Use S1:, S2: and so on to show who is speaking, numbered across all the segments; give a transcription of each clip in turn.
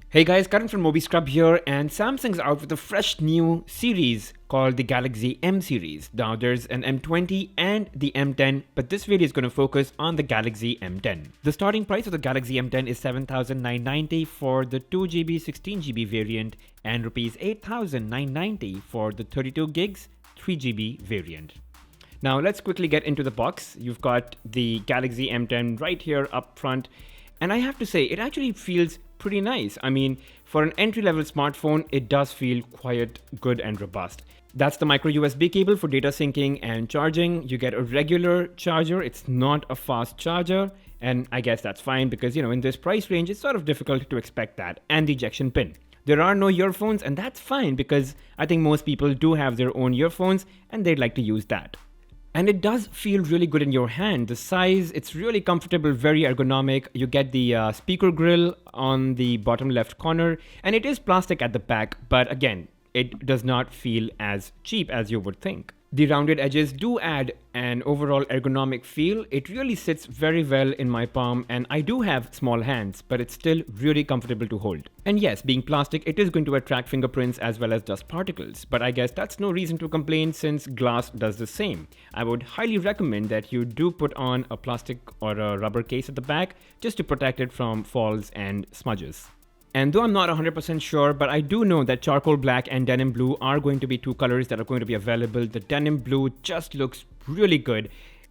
S1: Hey guys, Karan from Moby Scrub here, and Samsung's out with a fresh new series called the Galaxy M series. Now there's an M20 and the M10, but this video is going to focus on the Galaxy M10. The starting price of the Galaxy M10 is 7,990 for the 2GB 16GB variant and rupees 8,990 for the 32 gigs 3GB variant. Now let's quickly get into the box. You've got the Galaxy M10 right here up front, and I have to say it actually feels pretty nice. I mean, for an entry-level smartphone, it does feel quite good and robust. That's the microUSB cable for data syncing and charging. You get a regular charger. It's not a fast charger, and I guess that's fine because, in this price range, it's sort of difficult to expect that. And the ejection pin. There are no earphones, and that's fine because I think most people do have their own earphones and they'd like to use that. And it does feel really good in your hand. The size, it's really comfortable, very ergonomic. You get the speaker grill on the bottom left corner, and it is plastic at the back, but again, it does not feel as cheap as you would think. The rounded edges do add an overall ergonomic feel. It really sits very well in my palm, and I do have small hands, but it's still really comfortable to hold. And yes, being plastic, it is going to attract fingerprints as well as dust particles, but I guess that's no reason to complain since glass does the same. I would highly recommend that you do put on a plastic or a rubber case at the back just to protect it from falls and smudges. And though I'm not 100% sure, but I do know that charcoal black and denim blue are going to be two colors that are going to be available. The denim blue just looks really good.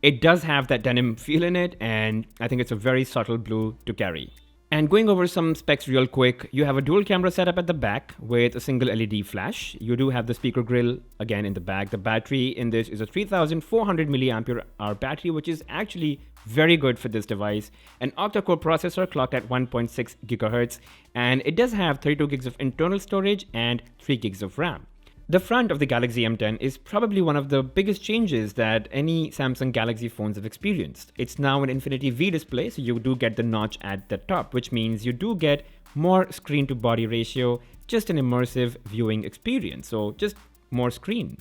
S1: It does have that denim feel in it, and I think it's a very subtle blue to carry. And going over some specs real quick, you have a dual camera setup at the back with a single LED flash. You do have the speaker grill again in the back. The battery in this is a 3400 milliampere hour battery, which is actually very good for this device. An octa-core processor clocked at 1.6 gigahertz, and it does have 32 gigs of internal storage and 3 gigs of RAM. The front of the Galaxy M10 is probably one of the biggest changes that any Samsung Galaxy phones have experienced. It's now an Infinity V display, so you do get the notch at the top, which means you do get more screen to body ratio, just an immersive viewing experience, so just more screen.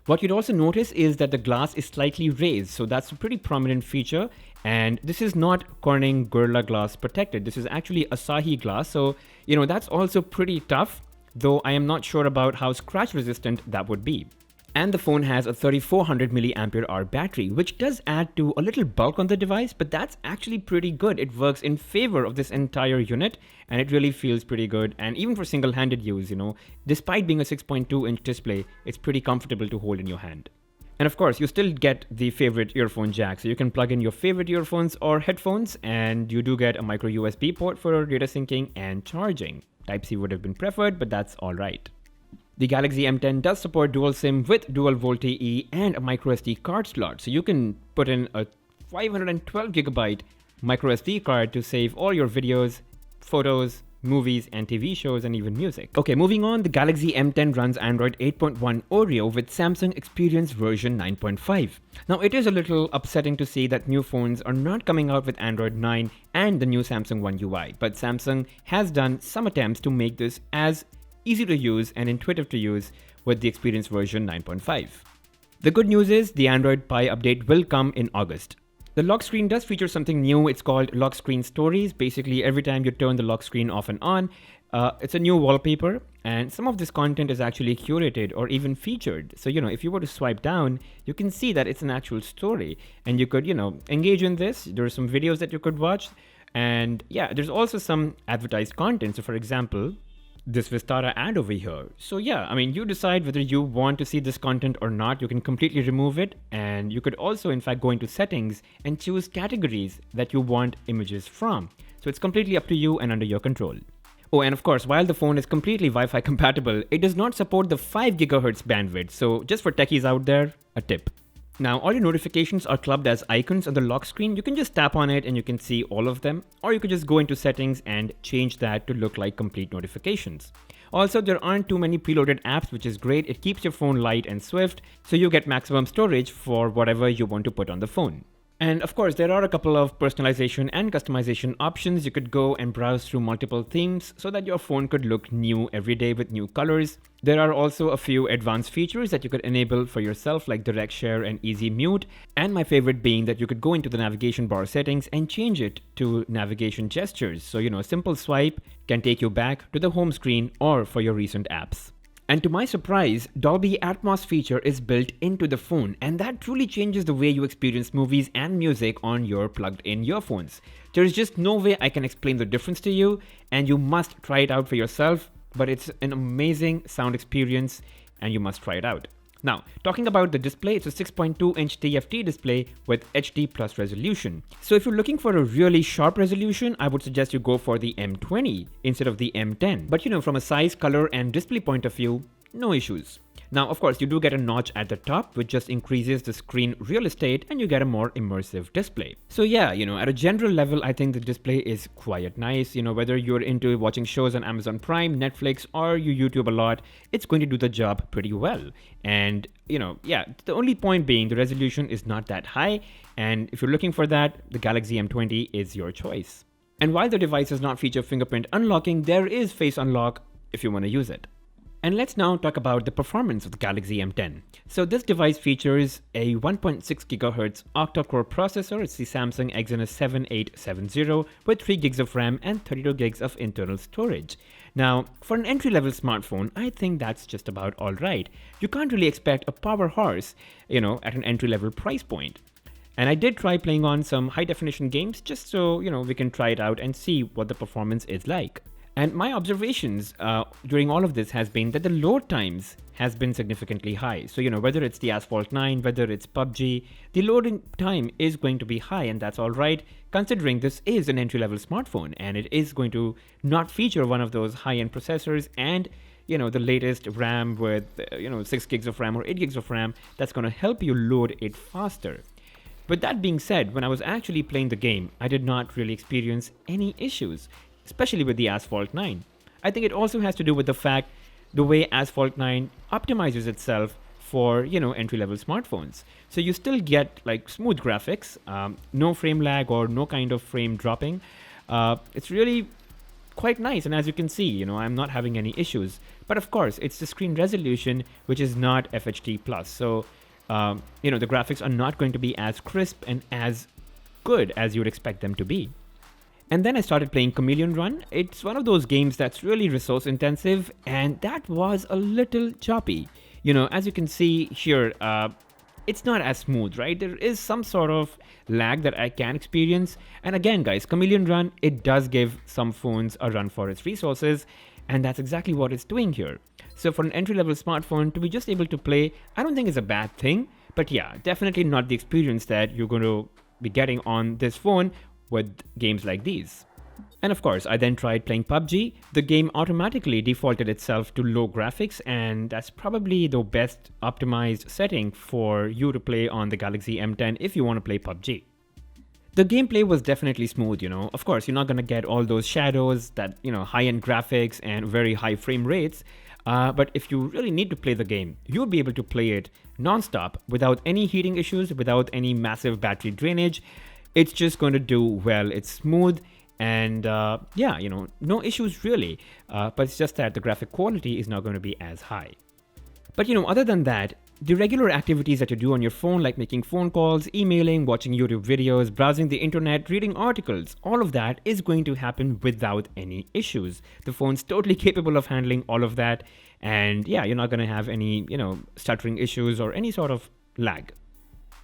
S1: What you'd also notice is that the glass is slightly raised, so that's a pretty prominent feature, and this is not Corning Gorilla Glass protected. This is actually Asahi glass, so that's also pretty tough, though I am not sure about how scratch resistant that would be. And the phone has a 3400 milliampere hour battery, which does add to a little bulk on the device, but that's actually pretty good. It works in favor of this entire unit, and it really feels pretty good. And even for single-handed use, despite being a 6.2-inch display, it's pretty comfortable to hold in your hand. And of course, you still get the favorite earphone jack, so you can plug in your favorite earphones or headphones, and you do get a micro USB port for data syncing and charging. Type-C would have been preferred, but that's alright. The Galaxy M10 does support dual SIM with dual VoLTE and a microSD card slot, so you can put in a 512GB microSD card to save all your videos, photos, movies, and TV shows, and even music. Okay, moving on, the Galaxy M10 runs Android 8.1 Oreo with Samsung Experience version 9.5. Now, it is a little upsetting to see that new phones are not coming out with Android 9 and the new Samsung One UI, but Samsung has done some attempts to make this as easy to use and intuitive to use with the Experience version 9.5. The good news is the Android Pie update will come in August. The lock screen does feature something new. It's called Lock Screen Stories. Basically, every time you turn the lock screen off and on, it's a new wallpaper, and some of this content is actually curated or even featured. So, if you were to swipe down, you can see that it's an actual story, and you could, engage in this. There are some videos that you could watch, and yeah, there's also some advertised content. So, for example, this Vistara ad over here. So yeah, you decide whether you want to see this content or not. You can completely remove it, and you could also in fact go into settings and choose categories that you want images from. So it's completely up to you and under your control. Oh, and of course, while the phone is completely Wi-Fi compatible, it does not support the 5 GHz bandwidth. So just for techies out there, a tip. Now, all your notifications are clubbed as icons on the lock screen. You can just tap on it and you can see all of them, or you could just go into settings and change that to look like complete notifications. Also, there aren't too many preloaded apps, which is great. It keeps your phone light and swift, so you get maximum storage for whatever you want to put on the phone. And of course, there are a couple of personalization and customization options. You could go and browse through multiple themes so that your phone could look new every day with new colors. There are also a few advanced features that you could enable for yourself, like direct share and easy mute. And my favorite being that you could go into the navigation bar settings and change it to navigation gestures. So, a simple swipe can take you back to the home screen or for your recent apps. And to my surprise, Dolby Atmos feature is built into the phone, and that truly changes the way you experience movies and music on your plugged-in earphones. There is just no way I can explain the difference to you, and you must try it out for yourself, but it's an amazing sound experience, and you must try it out. Now, talking about the display, it's a 6.2-inch TFT display with HD+ resolution. So if you're looking for a really sharp resolution, I would suggest you go for the M20 instead of the M10. But from a size, color, and display point of view, no issues. Now, of course, you do get a notch at the top, which just increases the screen real estate, and you get a more immersive display. So yeah, at a general level, I think the display is quite nice. Whether you're into watching shows on Amazon Prime, Netflix, or you YouTube a lot, it's going to do the job pretty well. And, the only point being the resolution is not that high. And if you're looking for that, the Galaxy M20 is your choice. And while the device does not feature fingerprint unlocking, there is face unlock if you want to use it. And let's now talk about the performance of the Galaxy M10. So this device features a 1.6 GHz Octa-core processor. It's the Samsung Exynos 7870 with 3 gigs of RAM and 32 gigs of internal storage. Now, for an entry-level smartphone, I think that's just about all right. You can't really expect a power horse, at an entry-level price point. And I did try playing on some high-definition games just so, we can try it out and see what the performance is like. And my observations during all of this has been that the load times has been significantly high. So, whether it's the Asphalt 9, whether it's PUBG, the loading time is going to be high, and that's all right, considering this is an entry-level smartphone, and it is going to not feature one of those high-end processors and, the latest RAM with, 6 gigs of RAM or 8 gigs of RAM that's going to help you load it faster. But that being said, when I was actually playing the game, I did not really experience any issues, especially with the Asphalt 9. I think it also has to do with the fact the way Asphalt 9 optimizes itself for, entry-level smartphones. So you still get like smooth graphics, no frame lag or no kind of frame dropping. It's really quite nice, and as you can see, I'm not having any issues. But of course, it's the screen resolution which is not FHD+. So, the graphics are not going to be as crisp and as good as you would expect them to be. And then I started playing Chameleon Run. It's one of those games that's really resource intensive, and that was a little choppy. As you can see here, it's not as smooth, right? There is some sort of lag that I can experience. And again, guys, Chameleon Run, it does give some phones a run for its resources, and that's exactly what it's doing here. So for an entry-level smartphone to be just able to play, I don't think it's a bad thing. But yeah, definitely not the experience that you're going to be getting on this phone with games like these. And of course, I then tried playing PUBG. The game automatically defaulted itself to low graphics, and that's probably the best optimized setting for you to play on the Galaxy M10 if you want to play PUBG. The gameplay was definitely smooth, Of course, you're not going to get all those shadows, that, high-end graphics and very high frame rates. But if you really need to play the game, you'll be able to play it non-stop without any heating issues, without any massive battery drainage. It's just going to do well. It's smooth and no issues really. But it's just that the graphic quality is not going to be as high. But other than that, the regular activities that you do on your phone, like making phone calls, emailing, watching YouTube videos, browsing the internet, reading articles, all of that is going to happen without any issues. The phone's totally capable of handling all of that. And yeah, you're not going to have any, stuttering issues or any sort of lag.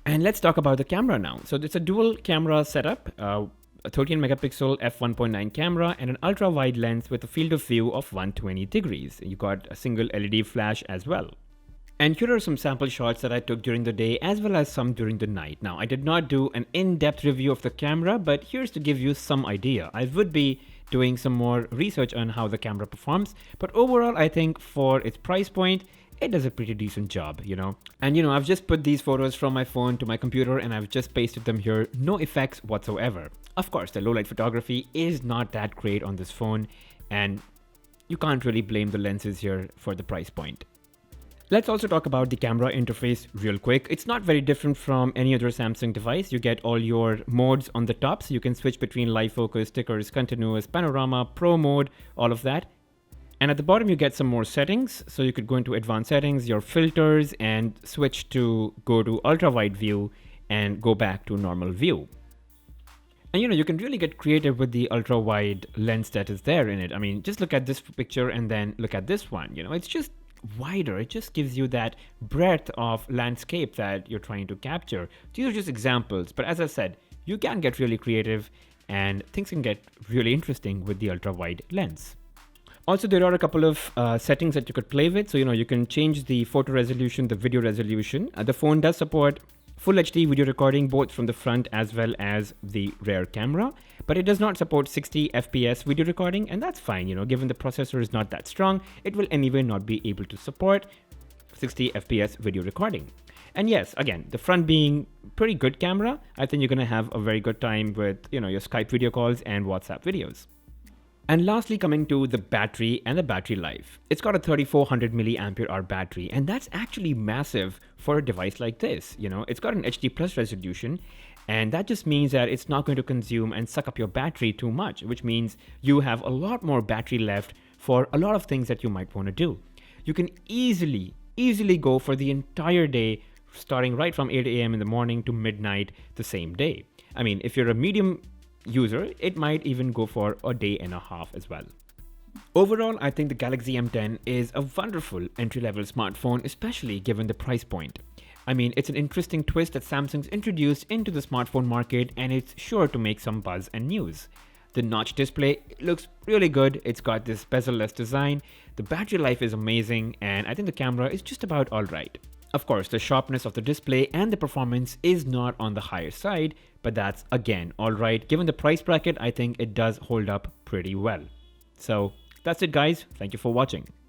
S1: And let's talk about the camera now. So it's a dual camera setup, a 13 megapixel f1.9 camera and an ultra wide lens with a field of view of 120 degrees. You got a single LED flash as well. And here are some sample shots that I took during the day as well as some during the night. Now, I did not do an in-depth review of the camera, but here's to give you some idea. I would be doing some more research on how the camera performs, but overall, I think for its price point, it does a pretty decent job, And I've just put these photos from my phone to my computer and I've just pasted them here, no effects whatsoever. Of course, the low light photography is not that great on this phone, and you can't really blame the lenses here for the price point. Let's also talk about the camera interface real quick. It's not very different from any other Samsung device. You get all your modes on the top, so you can switch between live focus, stickers, continuous, panorama, pro mode, all of that. And at the bottom, you get some more settings. So you could go into advanced settings, your filters, and switch to go to ultra wide view and go back to normal view. And you can really get creative with the ultra wide lens that is there in it. I mean, just look at this picture and then look at this one. It's just wider. It just gives you that breadth of landscape that you're trying to capture. These are just examples, but as I said, you can get really creative and things can get really interesting with the ultra wide lens. Also, there are a couple of settings that you could play with. So you can change the photo resolution, the video resolution. The phone does support full HD video recording both from the front as well as the rear camera, but it does not support 60 FPS video recording, and that's fine. Given the processor is not that strong, it will anyway not be able to support 60 FPS video recording. And yes, again, the front being pretty good camera, I think you're going to have a very good time with your Skype video calls and WhatsApp videos. And lastly, coming to the battery and the battery life. It's got a 3400 milliampere hour battery, and that's actually massive for a device like this. It's got an HD plus resolution, and that just means that it's not going to consume and suck up your battery too much, which means you have a lot more battery left for a lot of things that you might want to do. You can easily go for the entire day, starting right from 8 a.m. in the morning to midnight the same day. I mean, if you're a medium user, it might even go for a day and a half as well. Overall, I think the Galaxy M10 is a wonderful entry-level smartphone, especially given the price point. I mean, it's an interesting twist that Samsung's introduced into the smartphone market, and it's sure to make some buzz and news. The notch display looks really good. It's got this bezel-less design. The battery life is amazing, and I think the camera is just about alright. Of course, the sharpness of the display and the performance is not on the higher side, but that's again alright. Given the price bracket, I think it does hold up pretty well. So that's it, guys. Thank you for watching.